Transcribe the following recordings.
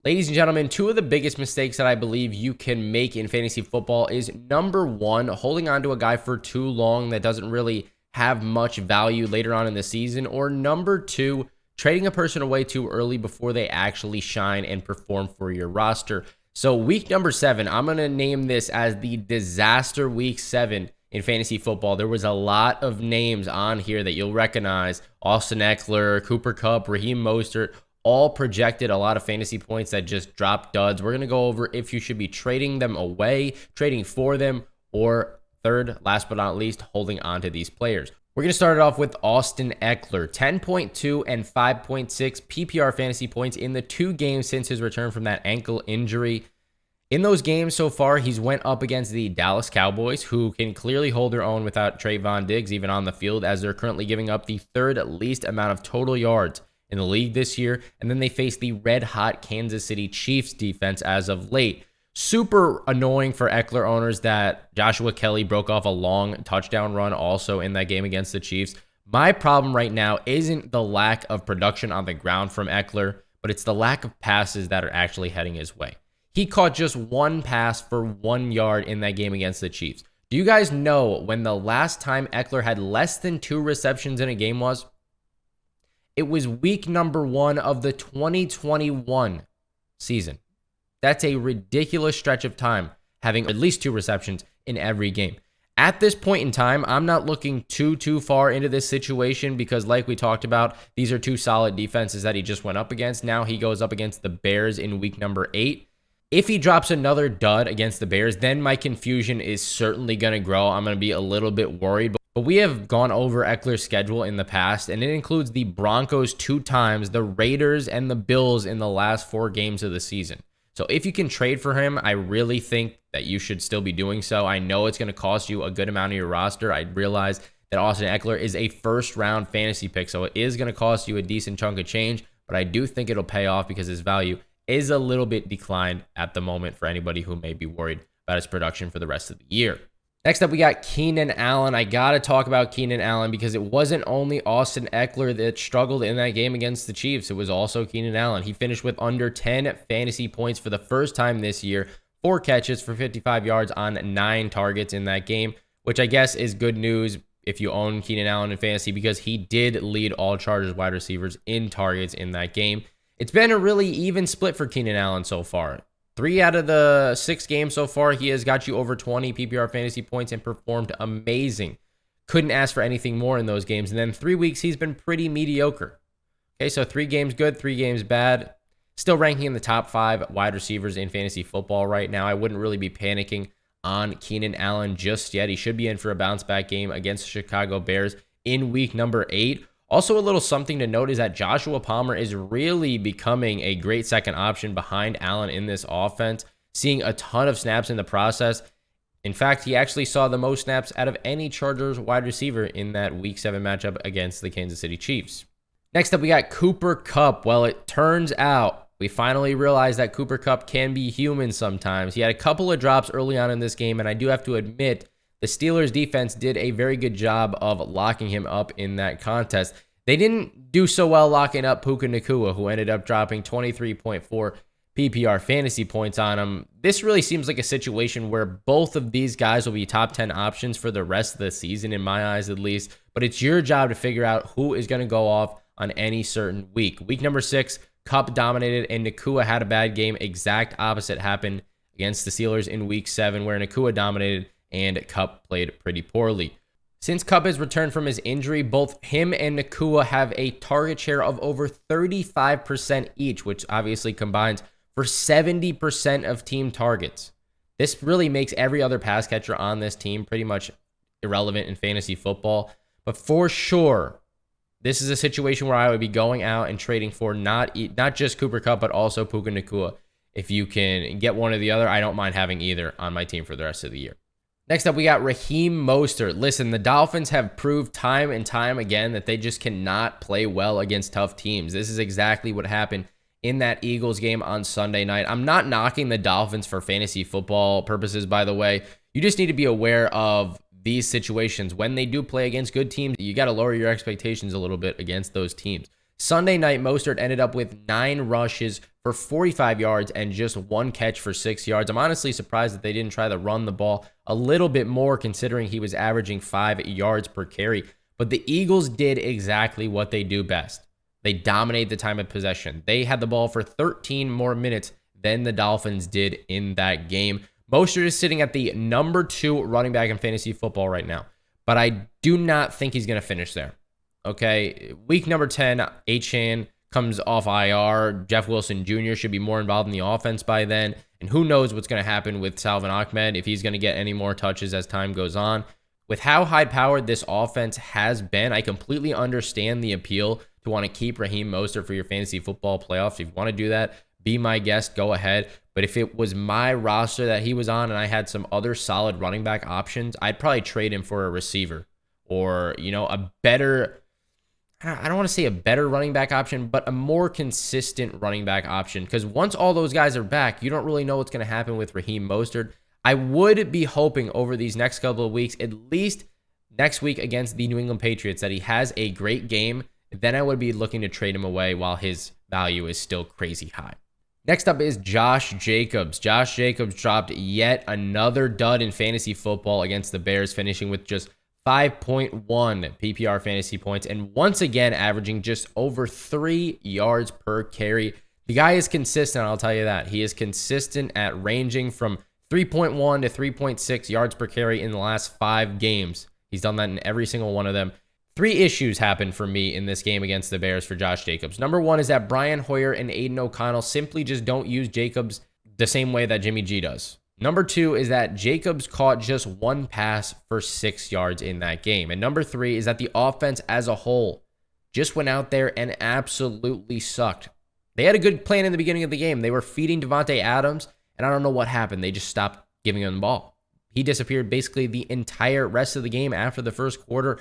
Ladies and gentlemen, two of the biggest mistakes that I believe you can make in fantasy football is number one, holding on to a guy for too long that doesn't really have much value later on in the season, or number two, trading a person away too early before they actually shine and perform for your roster. So week number 7, I'm going to name this as the disaster week 7 in fantasy football. There was a lot of names on here that you'll recognize. Austin Ekeler, Cooper Kupp, Raheem Mostert, all projected a lot of fantasy points that just dropped duds. We're going to go over if you should be trading them away, trading for them, or third, last but not least, holding on to these players. We're going to start it off with Austin Ekeler. 10.2 and 5.6 PPR fantasy points in the 2 games since his return from that ankle injury. In those games so far, he's went up against the Dallas Cowboys, who can clearly hold their own without Trayvon Diggs even on the field, as they're currently giving up the 3rd least amount of total yards in the league this year. And then they face the red-hot Kansas City Chiefs defense as of late. Super annoying for Ekeler owners that Joshua Kelly broke off a long touchdown run also in that game against the Chiefs. My problem right now isn't the lack of production on the ground from Ekeler, but it's the lack of passes that are actually heading his way. He caught just 1 pass for 1 yard in that game against the Chiefs. Do you guys know when the last time Ekeler had less than 2 receptions in a game was? It was week number 1 of the 2021 season. That's a ridiculous stretch of time, having at least 2 receptions in every game. At this point in time, I'm not looking too far into this situation because, like we talked about, these are 2 solid defenses that he just went up against. Now he goes up against the Bears in week number 8. If he drops another dud against the Bears, then my confusion is certainly going to grow. I'm going to be a little bit worried. But we have gone over Ekeler's schedule in the past, and it includes the Broncos 2 times, the Raiders, and the Bills in the last 4 games of the season. So if you can trade for him, I really think that you should still be doing so. I know it's going to cost you a good amount of your roster. I realize that Austin Ekeler is a first-round fantasy pick, so it is going to cost you a decent chunk of change, but I do think it'll pay off because his value is a little bit declined at the moment for anybody who may be worried about his production for the rest of the year. Next up, we got Keenan Allen. I got to talk about Keenan Allen because it wasn't only Austin Ekeler that struggled in that game against the Chiefs. It was also Keenan Allen. He finished with under 10 fantasy points for the first time this year, 4 catches for 55 yards on 9 targets in that game, which I guess is good news if you own Keenan Allen in fantasy because he did lead all Chargers wide receivers in targets in that game. It's been a really even split for Keenan Allen so far. 3 out of the 6 games so far, he has got you over 20 PPR fantasy points and performed amazing. Couldn't ask for anything more in those games. And then 3 weeks, he's been pretty mediocre. Okay, so 3 games good, 3 games bad. Still ranking in the top 5 wide receivers in fantasy football right now. I wouldn't really be panicking on Keenan Allen just yet. He should be in for a bounce back game against the Chicago Bears in week number 8. Also, a little something to note is that Joshua Palmer is really becoming a great second option behind Allen in this offense, seeing a ton of snaps in the process. In fact, he actually saw the most snaps out of any Chargers wide receiver in that week 7 matchup against the Kansas City Chiefs. Next up, we got Cooper Kupp. Well, it turns out we finally realized that Cooper Kupp can be human sometimes. He had a couple of drops early on in this game, and I do have to admit, the Steelers defense did a very good job of locking him up in that contest. They didn't do so well locking up Puka Nacua, who ended up dropping 23.4 PPR fantasy points on him. This really seems like a situation where both of these guys will be top 10 options for the rest of the season, in my eyes at least. But it's your job to figure out who is going to go off on any certain week. Week number 6, Kupp dominated and Nacua had a bad game. Exact opposite happened against the Steelers in week 7, where Nacua dominated and Kupp played pretty poorly. Since Kupp has returned from his injury, both him and Nacua have a target share of over 35% each, which obviously combines for 70% of team targets. This really makes every other pass catcher on this team pretty much irrelevant in fantasy football. But for sure, this is a situation where I would be going out and trading for not just Cooper Kupp, but also Puka Nacua. If you can get one or the other, I don't mind having either on my team for the rest of the year. Next up, we got Raheem Mostert. Listen, the Dolphins have proved time and time again that they just cannot play well against tough teams. This is exactly what happened in that Eagles game on Sunday night. I'm not knocking the Dolphins for fantasy football purposes, by the way. You just need to be aware of these situations. When they do play against good teams, you got to lower your expectations a little bit against those teams. Sunday night, Mostert ended up with 9 rushes for 45 yards and just 1 catch for 6 yards. I'm honestly surprised that they didn't try to run the ball a little bit more, considering he was averaging 5 yards per carry. But the Eagles did exactly what they do best. They dominate the time of possession. They had the ball for 13 more minutes than the Dolphins did in that game. Mostert is sitting at the number 2 running back in fantasy football right now, but I do not think he's going to finish there. Okay, week number 10, Achane comes off IR. Jeff Wilson Jr. should be more involved in the offense by then, and who knows what's going to happen with Salvon Ahmed, if he's going to get any more touches as time goes on. With how high-powered this offense has been, I completely understand the appeal to want to keep Raheem Mostert for your fantasy football playoffs. If you want to do that, be my guest, go ahead. But if it was my roster that he was on and I had some other solid running back options, I'd probably trade him for a receiver or, a better, I don't want to say a better running back option, but a more consistent running back option. Because once all those guys are back, you don't really know what's going to happen with Raheem Mostert. I would be hoping over these next couple of weeks, at least next week against the New England Patriots, that he has a great game. Then I would be looking to trade him away while his value is still crazy high. Next up is Josh Jacobs. Josh Jacobs dropped yet another dud in fantasy football against the Bears, finishing with just 5.1 PPR fantasy points and once again averaging just over 3 yards per carry. The guy is consistent, I'll tell you that. He is consistent at ranging from 3.1 to 3.6 yards per carry in the last 5 games. He's done that in every single one of them. 3 issues happened for me in this game against the Bears for Josh Jacobs. Number 1 is that Brian Hoyer and Aiden O'Connell simply just don't use Jacobs the same way that Jimmy G does. Number 2 is that Jacobs caught just 1 pass for 6 yards in that game. And number 3 is that the offense as a whole just went out there and absolutely sucked. They had a good plan in the beginning of the game. They were feeding Devonta Adams, and I don't know what happened. They just stopped giving him the ball. He disappeared basically the entire rest of the game after the first quarter.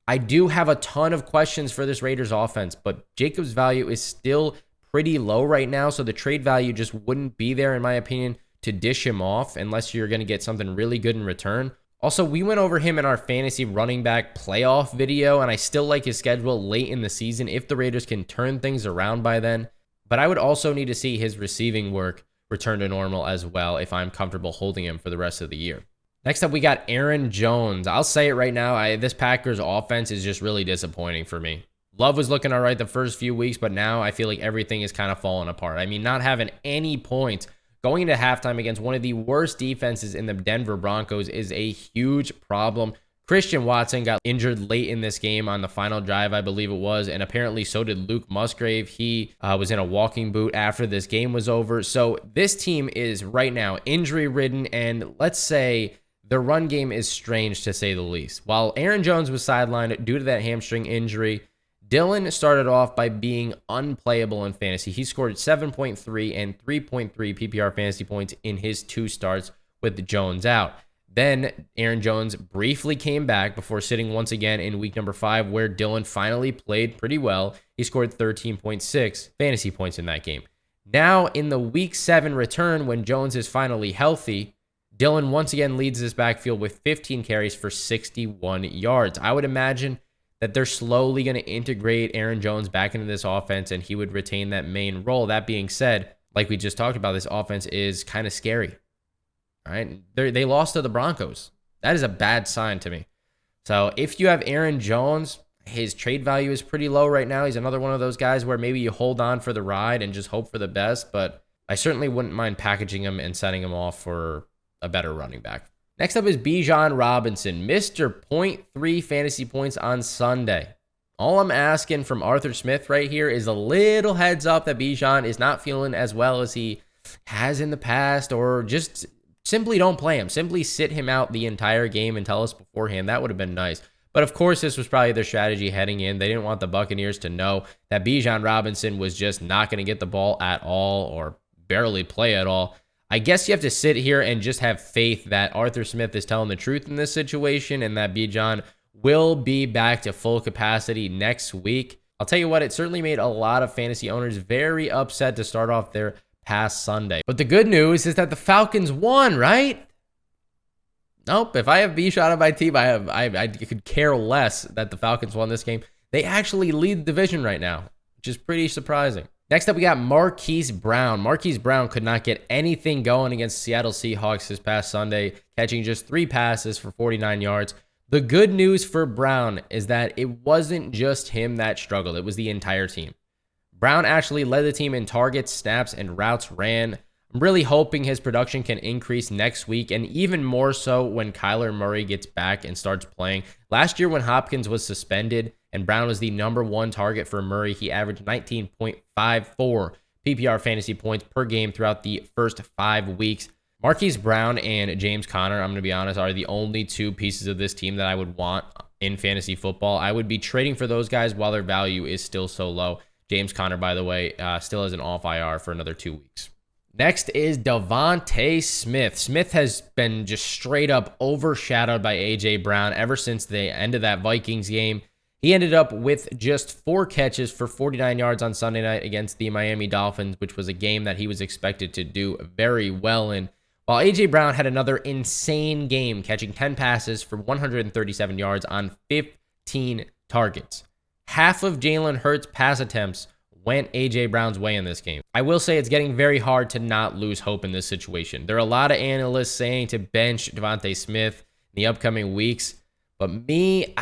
I do have a ton of questions for this Raiders offense, but Jacobs' value is still pretty low right now, so the trade value just wouldn't be there, in my opinion, to dish him off unless you're going to get something really good in return. Also, we went over him in our fantasy running back playoff video, and I still like his schedule late in the season if the Raiders can turn things around by then. But I would also need to see his receiving work return to normal as well if I'm comfortable holding him for the rest of the year. Next up, we got Aaron Jones. I'll say it right now. This Packers offense is just really disappointing for me. Love was looking all right the first few weeks, but now I feel like everything is kind of falling apart. I mean, not having any points going into halftime against one of the worst defenses in the Denver Broncos is a huge problem. Christian Watson got injured late in this game on the final drive, I believe it was, and apparently so did Luke Musgrave. He was in a walking boot after this game was over. So this team is right now injury-ridden, and let's say the run game is strange to say the least. While Aaron Jones was sidelined due to that hamstring injury, Dylan started off by being unplayable in fantasy. He scored 7.3 and 3.3 PPR fantasy points in his 2 starts with Jones out. Then Aaron Jones briefly came back before sitting once again in week number 5, where Dylan finally played pretty well. He scored 13.6 fantasy points in that game. Now in the week 7 return, when Jones is finally healthy, Dylan once again leads this backfield with 15 carries for 61 yards. I would imagine that they're slowly going to integrate Aaron Jones back into this offense and he would retain that main role. That being said, like we just talked about, this offense is kind of scary. All right, they lost to the Broncos. That is a bad sign to me. So if you have Aaron Jones, his trade value is pretty low right now. He's another one of those guys where maybe you hold on for the ride and just hope for the best, but I certainly wouldn't mind packaging him and setting him off for a better running back. Next up is Bijan Robinson, Mr. 0.3 fantasy points on Sunday. All I'm asking from Arthur Smith right here is a little heads up that Bijan is not feeling as well as he has in the past, or just simply don't play him. Simply sit him out the entire game and tell us beforehand. That would have been nice. But of course, this was probably their strategy heading in. They didn't want the Buccaneers to know that Bijan Robinson was just not going to get the ball at all or barely play at all. I guess you have to sit here and just have faith that Arthur Smith is telling the truth in this situation and that Bijan will be back to full capacity next week. I'll tell you what, it certainly made a lot of fantasy owners very upset to start off their past Sunday. But the good news is that the Falcons won, right? Nope. If I have Bijan on my team, I could care less that the Falcons won this game. They actually lead the division right now. which is pretty surprising. Next up, we got Marquise Brown. Marquise Brown could not get anything going against Seattle Seahawks this past Sunday, catching just 3 passes for 49 yards. The good news for Brown is that it wasn't just him that struggled. It was the entire team. Brown actually led the team in targets, snaps, and routes ran. I'm really hoping his production can increase next week, and even more so when Kyler Murray gets back and starts playing. Last year when Hopkins was suspended and Brown was the #1 target for Murray, he averaged 19.54 PPR fantasy points per game throughout the first 5 weeks. Marquise Brown and James Conner, I'm going to be honest, are the only 2 pieces of this team that I would want in fantasy football. I would be trading for those guys while their value is still so low. James Conner, by the way, still has an off IR for another 2 weeks. Next is Devonta Smith. Smith has been just straight up overshadowed by A.J. Brown ever since the end of that Vikings game. He ended up with just 4 catches for 49 yards on Sunday night against the Miami Dolphins, which was a game that he was expected to do very well in. While A.J. Brown had another insane game, catching 10 passes for 137 yards on 15 targets. Half of Jalen Hurts' pass attempts went A.J. Brown's way in this game. I will say it's getting very hard to not lose hope in this situation. There are a lot of analysts saying to bench Devonta Smith in the upcoming weeks, but me,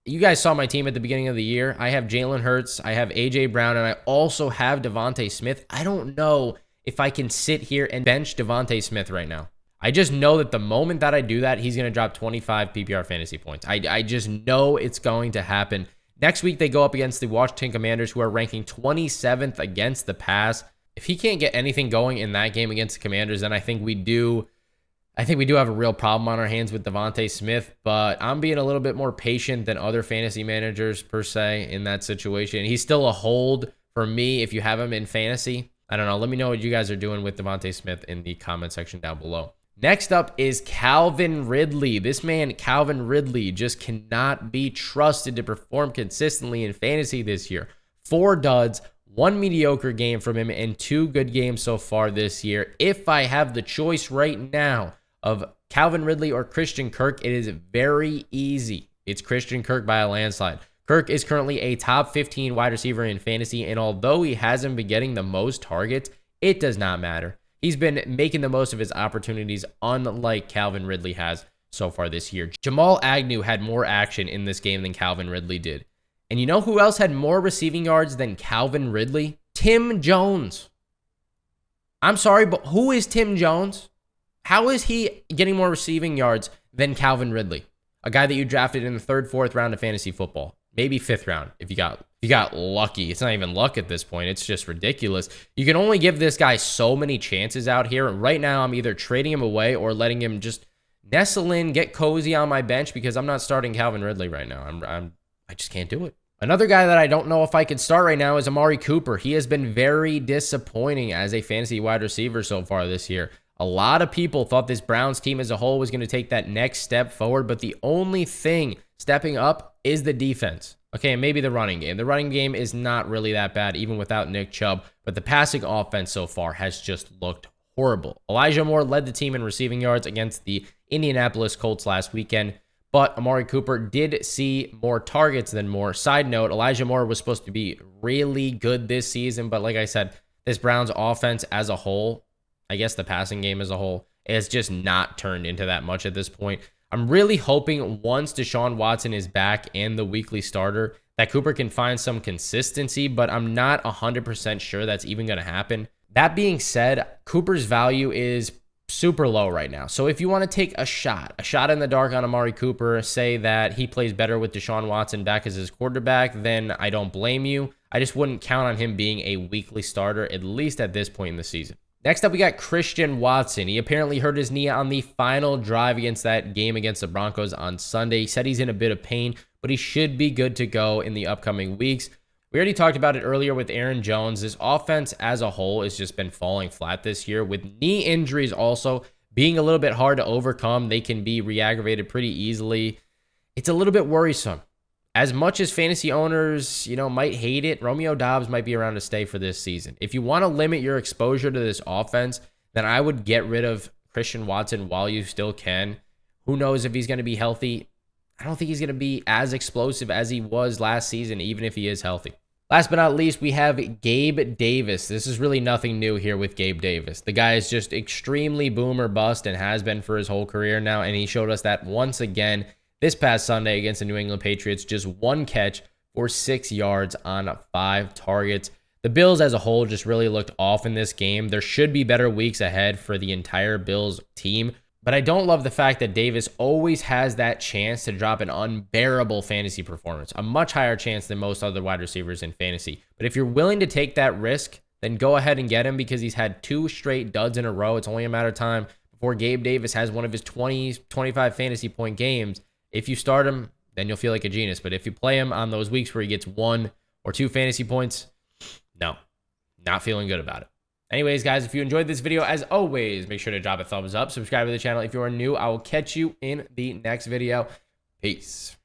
you guys saw my team at the beginning of the year. I have Jalen Hurts, I have A.J. Brown, and I also have Devonta Smith. I don't know if I can sit here and bench Devonta Smith right now. I just know that the moment that I do that, he's going to drop 25 PPR fantasy points. I just know it's going to happen. Next week, they go up against the Washington Commanders, who are ranking 27th against the pass. If he can't get anything going in that game against the Commanders, then I think we do have a real problem on our hands with Devonta Smith, but I'm being a little bit more patient than other fantasy managers, per se, in that situation. He's still a hold for me if you have him in fantasy. I don't know. Let me know what you guys are doing with Devonta Smith in the comment section down below. Next up is Calvin Ridley. This man, Calvin Ridley, just cannot be trusted to perform consistently in fantasy this year. 4 duds, 1 mediocre game from him, and 2 good games so far this year. If I have the choice right now of Calvin Ridley or Christian Kirk, it is very easy. It's Christian Kirk by a landslide. Kirk is currently a top 15 wide receiver in fantasy, and although he hasn't been getting the most targets, it does not matter. He's been making the most of his opportunities, unlike Calvin Ridley has so far this year. Jamal Agnew had more action in this game than Calvin Ridley did. And you know who else had more receiving yards than Calvin Ridley? Tim Jones. I'm sorry, but who is Tim Jones? How is he getting more receiving yards than Calvin Ridley? A guy that you drafted in the 3rd, 4th round of fantasy football. Maybe 5th round if you got lucky. It's not even luck at this point. It's just ridiculous. You can only give this guy so many chances out here. And right now, I'm either trading him away or letting him just nestle in, get cozy on my bench because I'm not starting Calvin Ridley right now. I just can't do it. Another guy that I don't know if I could start right now is Amari Cooper. He has been very disappointing as a fantasy wide receiver so far this year. A lot of people thought this Browns team as a whole was going to take that next step forward, but the only thing stepping up is the defense. Okay, and maybe the running game. The running game is not really that bad, even without Nick Chubb, but the passing offense so far has just looked horrible. Elijah Moore led the team in receiving yards against the Indianapolis Colts last weekend, but Amari Cooper did see more targets than Moore. Side note, Elijah Moore was supposed to be really good this season, but like I said, this Browns offense as a whole, I guess the passing game as a whole, has just not turned into that much at this point. I'm really hoping once Deshaun Watson is back and the weekly starter, that Cooper can find some consistency, but I'm not 100% sure that's even going to happen. That being said, Cooper's value is super low right now. So if you want to take a shot in the dark on Amari Cooper, say that he plays better with Deshaun Watson back as his quarterback, then I don't blame you. I just wouldn't count on him being a weekly starter, at least at this point in the season. Next up, we got Christian Watson. He apparently hurt his knee on the final drive against that game against the Broncos on Sunday. He said he's in a bit of pain, but he should be good to go in the upcoming weeks. We already talked about it earlier with Aaron Jones. This offense as a whole has just been falling flat this year, with knee injuries also being a little bit hard to overcome. They can be re-aggravated pretty easily. It's a little bit worrisome. As much as fantasy owners, might hate it, Romeo Doubs might be around to stay for this season. If you want to limit your exposure to this offense, then I would get rid of Christian Watson while you still can. Who knows if he's going to be healthy? I don't think he's going to be as explosive as he was last season, even if he is healthy. Last but not least, we have Gabe Davis. This is really nothing new here with Gabe Davis. The guy is just extremely boom or bust and has been for his whole career now, and he showed us that once again this past Sunday against the New England Patriots. Just 1 catch for 6 yards on 5 targets. The Bills as a whole just really looked off in this game. There should be better weeks ahead for the entire Bills team, but I don't love the fact that Davis always has that chance to drop an unbearable fantasy performance, a much higher chance than most other wide receivers in fantasy. But if you're willing to take that risk, then go ahead and get him, because he's had 2 straight duds in a row. It's only a matter of time before Gabe Davis has one of his 20, 25 fantasy point games. If you start him, then you'll feel like a genius. But if you play him on those weeks where he gets 1 or 2 fantasy points, no, not feeling good about it. Anyways, guys, if you enjoyed this video, as always, make sure to drop a thumbs up, subscribe to the channel if you are new. I will catch you in the next video. Peace.